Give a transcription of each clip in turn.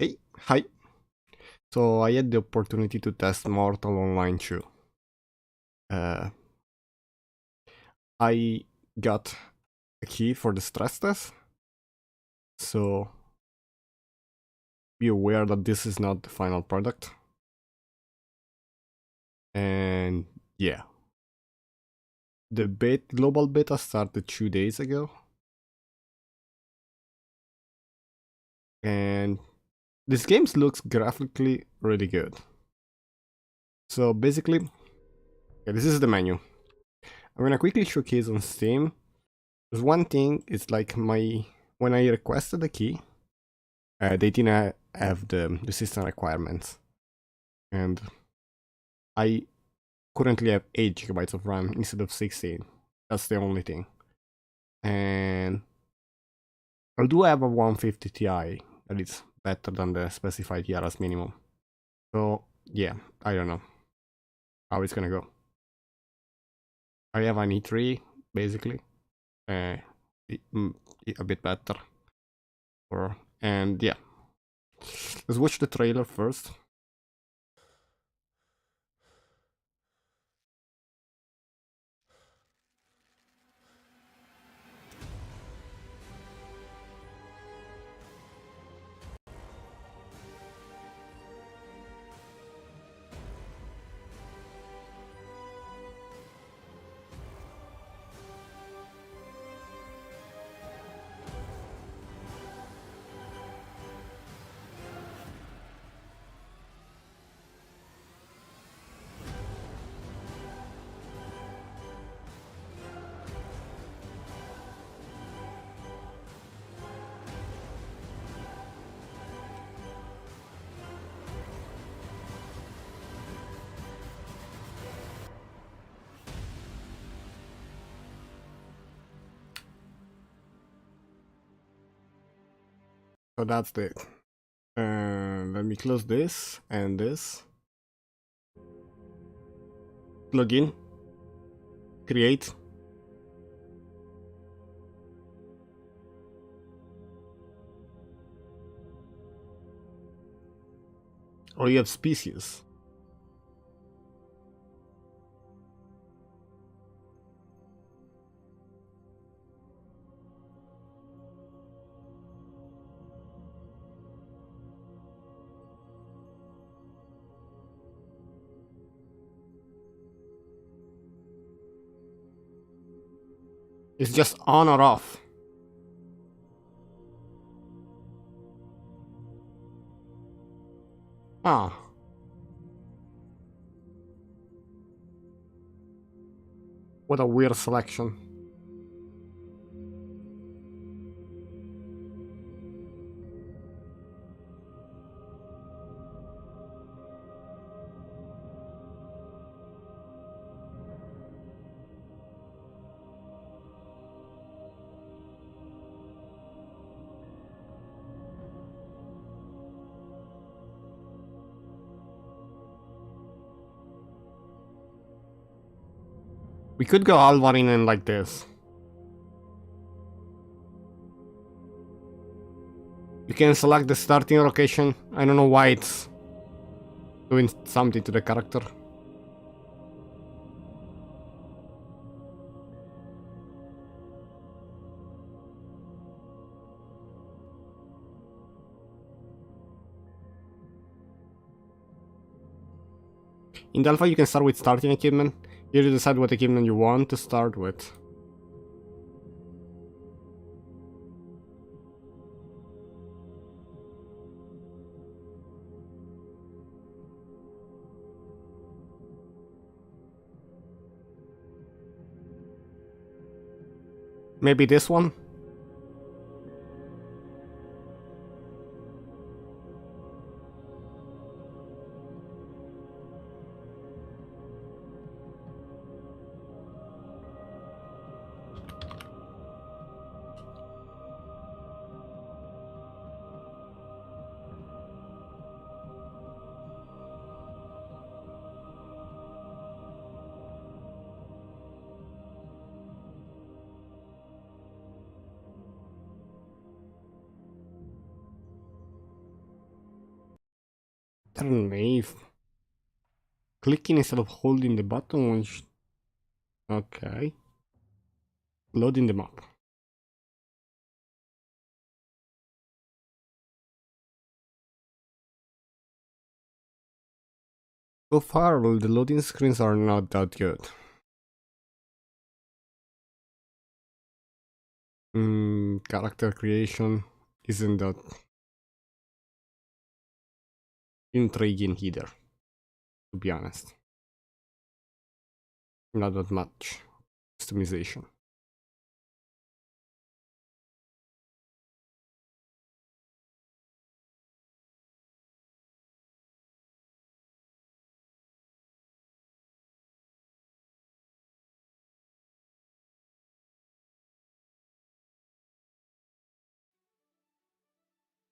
Hey, hi. So I had the opportunity to test Mortal Online 2. Uh, I got a key for the stress test, so be aware that this is not the final product. And yeah, the global beta started 2 days ago, and this game looks graphically really good. So basically, this is the menu. I'm gonna quickly showcase on Steam. There's one thing, it's like when I requested the key, they didn't have the system requirements. And I currently have 8 gigabytes of RAM instead of 16. That's the only thing. And I do have a 150 Ti that is better than the specified here as minimum. So yeah, I don't know how it's gonna go. I have an E3 basically, uh, a bit better. And yeah, let's watch the trailer first. So that's it. Let me close this and this. Login. Create. Or you have species. It's just on or off. Ah. What a weird selection. We could go Alvarinen like this. You can select the starting location. I don't know why it's doing something to the character. In the alpha you can start with starting equipment. Here you decide what equipment you want to start with. Maybe this one? Turn knave. Clicking instead of holding the button when okay. Loading the map. So far, the loading screens are not that good. Character creation isn't that intriguing either, to be honest. Not that much customization.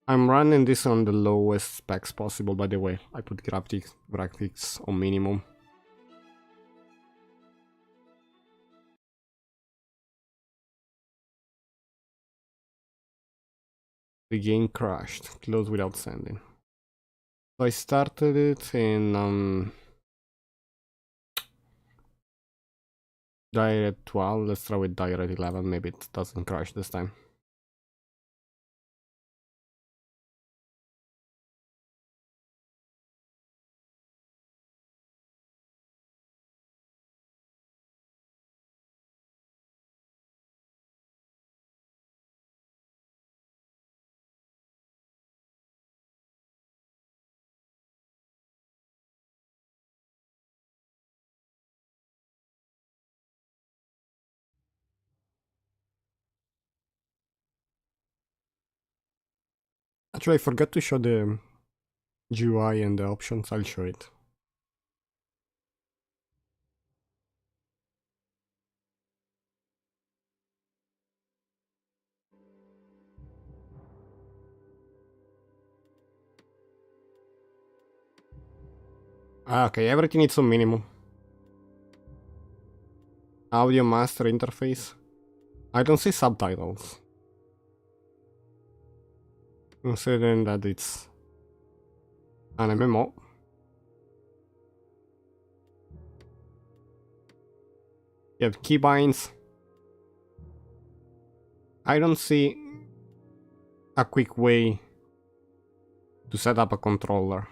I'm running this on the lowest specs possible, by the way. I put graphics on minimum. The game crashed. Close without sending. So I started it in Direct 12. Let's try with Direct 11. Maybe it doesn't crash this time. Actually, I forgot to show the GUI and the options. I'll show it. Okay, everything is on minimum. Audio master interface. I don't see subtitles. Considering that it's an MMO. You have keybinds. I don't see a quick way to set up a controller.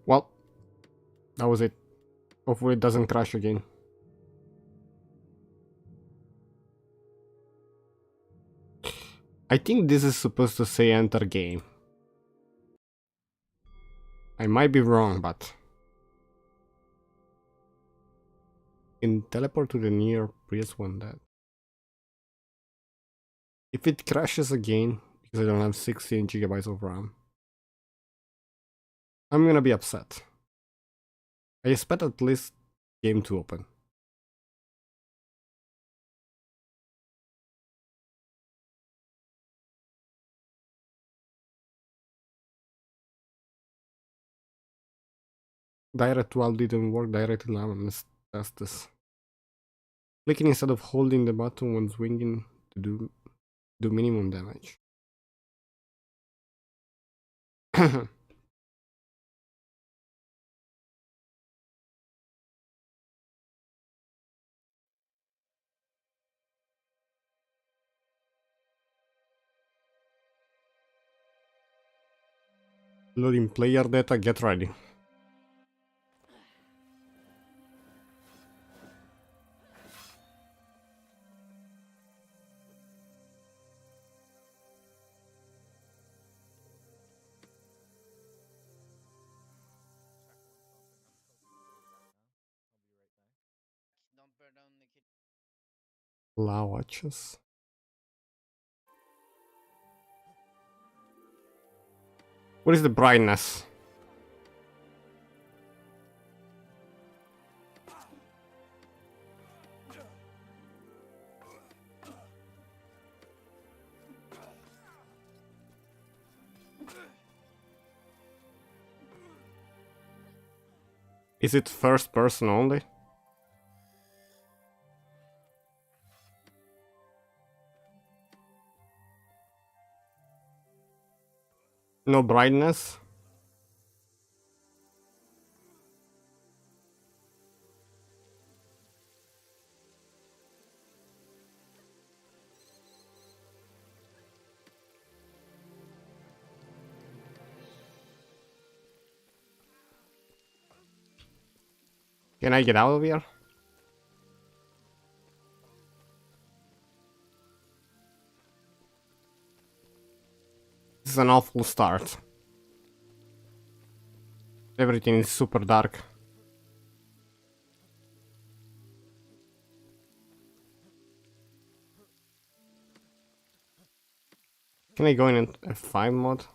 Well, that was it. Hopefully it doesn't crash again. I think this is supposed to say enter game. I might be wrong, but... can teleport to the near previous one that... if it crashes again, because I don't have 16 gigabytes of RAM, I'm gonna be upset. I expect at least game to open. Direct 12 didn't work, Direct 11, let's test this. Clicking instead of holding the button when swinging to do minimum damage. Loading player data, get ready. Allow watches. What is the brightness? Is it first person only? No brightness. Can I get out of here? This is an awful start. Everything is super dark. Can I go in F5 mode?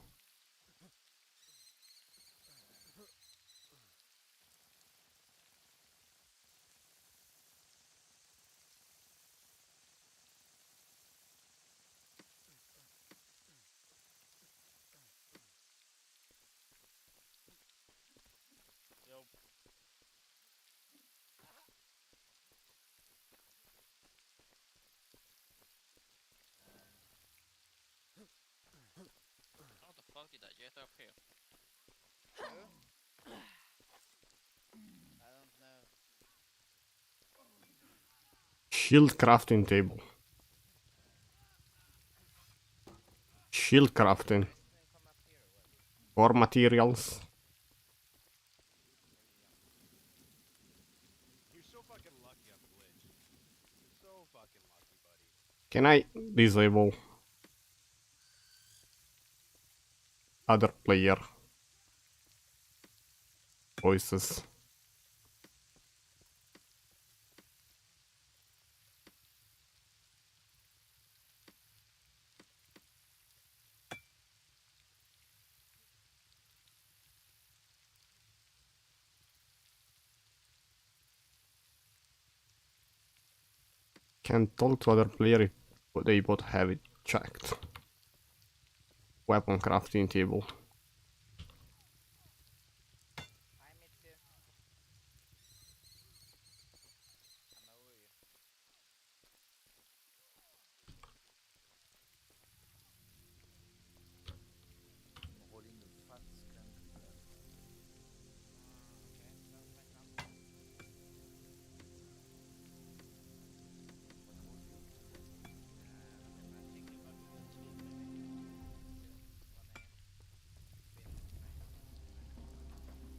How the fuck did I get up here? I don't know. Shield crafting table. Shield crafting. Come up here or what? Core materials. You're so fucking lucky I'm glitched. So fucking lucky, buddy. Can I disable other player voices? Can talk to other player if they both have it checked. Weapon crafting table. Hi, Mitsu. I'm over you. Holding the fat skunk. Okay, sounds like nothing. What was you? I'm thinking about to go to sleep maybe.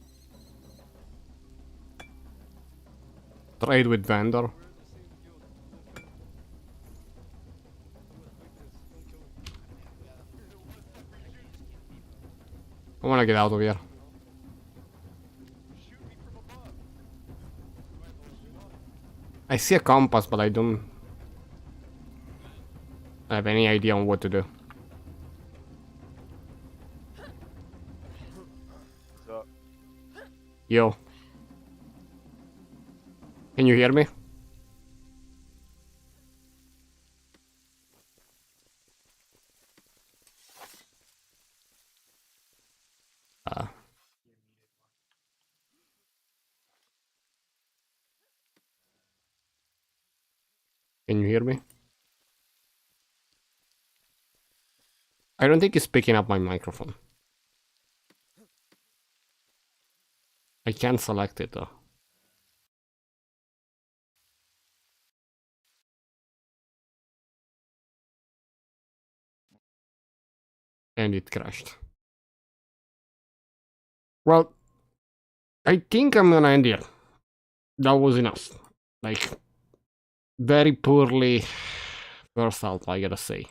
It's 1 a.m. Been nice. Trade with vendor. We're in the same guild. Don't kill him. He was weakness. Don't kill him. We are like just kill people. I wanna get out of here. Shoot me from above. Right, I'll shoot off. I see a compass, but I don't have any idea on what to do. What's up? Yo. Can you hear me? Can you hear me? I don't think it's picking up my microphone. I can't select it though. And it crashed. Well, I think I'm gonna end here. That was enough. Like, very poorly first half, I gotta say.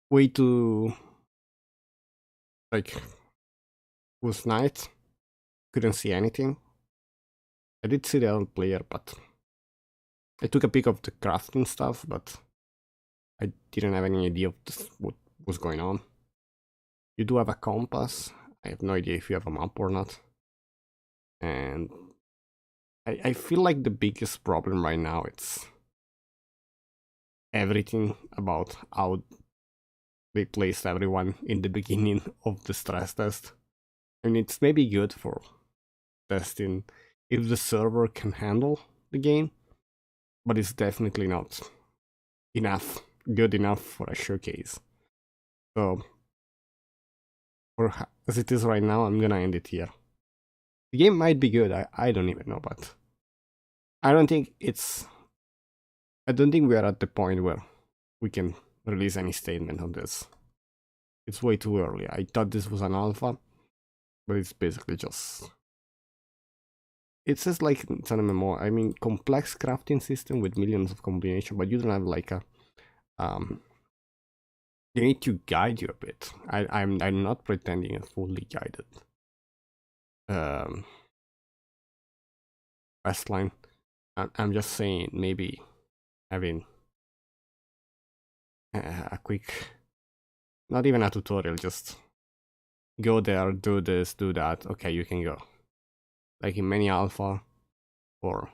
Way too... like, was night. Couldn't see anything. I did see the other player, but I took a peek of the crafting stuff, but I didn't have any idea of what was going on. You do have a compass. I have no idea if you have a map or not. And I feel like the biggest problem right now it's everything about how they placed everyone in the beginning of the stress test. I mean, it's maybe good for testing if the server can handle the game, but it's definitely not enough good enough for a showcase. So, as it is right now, I'm gonna end it here. The game might be good, I don't even know, but I don't think we are at the point where we can release any statement on this. It's way too early. I thought this was an alpha, but it's basically just... It says like it's an MMO. I mean, complex crafting system with millions of combinations, but you don't have like a... They need to guide you a bit. I'm not pretending it's fully guided. Questline. I'm just saying maybe having a quick, not even a tutorial, just go there, do this, do that. Okay, you can go. Like in many alpha or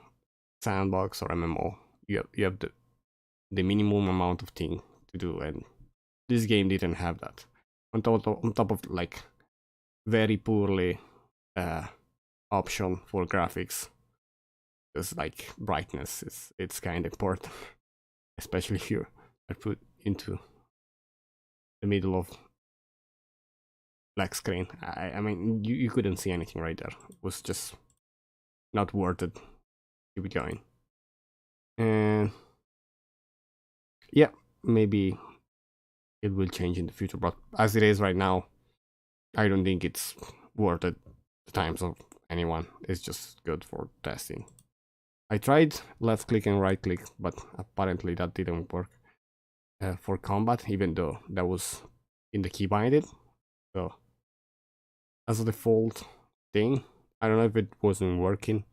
sandbox or MMO, you have the minimum amount of thing to do, and this game didn't have that. On top of like very poorly option for graphics. Because like brightness it's kind of important, especially if you are put into the middle of black screen. I mean you couldn't see anything right there. It was just not worth it. Keep going. And yeah, maybe it will change in the future, but as it is right now, I don't think it's worth it. The times of anyone. It's just good for testing. I tried left click and right click, but apparently that didn't work for combat, even though that was in the key binding. So as a default thing, I don't know if it wasn't working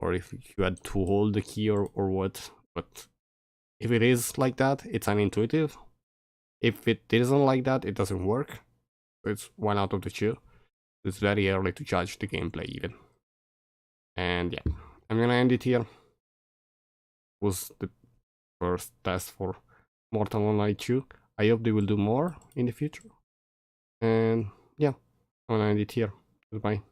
or if you had to hold the key or what, but if it is like that, it's unintuitive. If it isn't like that, it doesn't work. It's one out of the two. It's very early to judge the gameplay even. And yeah, I'm gonna end it here. Was the first test for Mortal Online 2. I hope they will do more in the future. And yeah, I'm gonna end it here. Goodbye.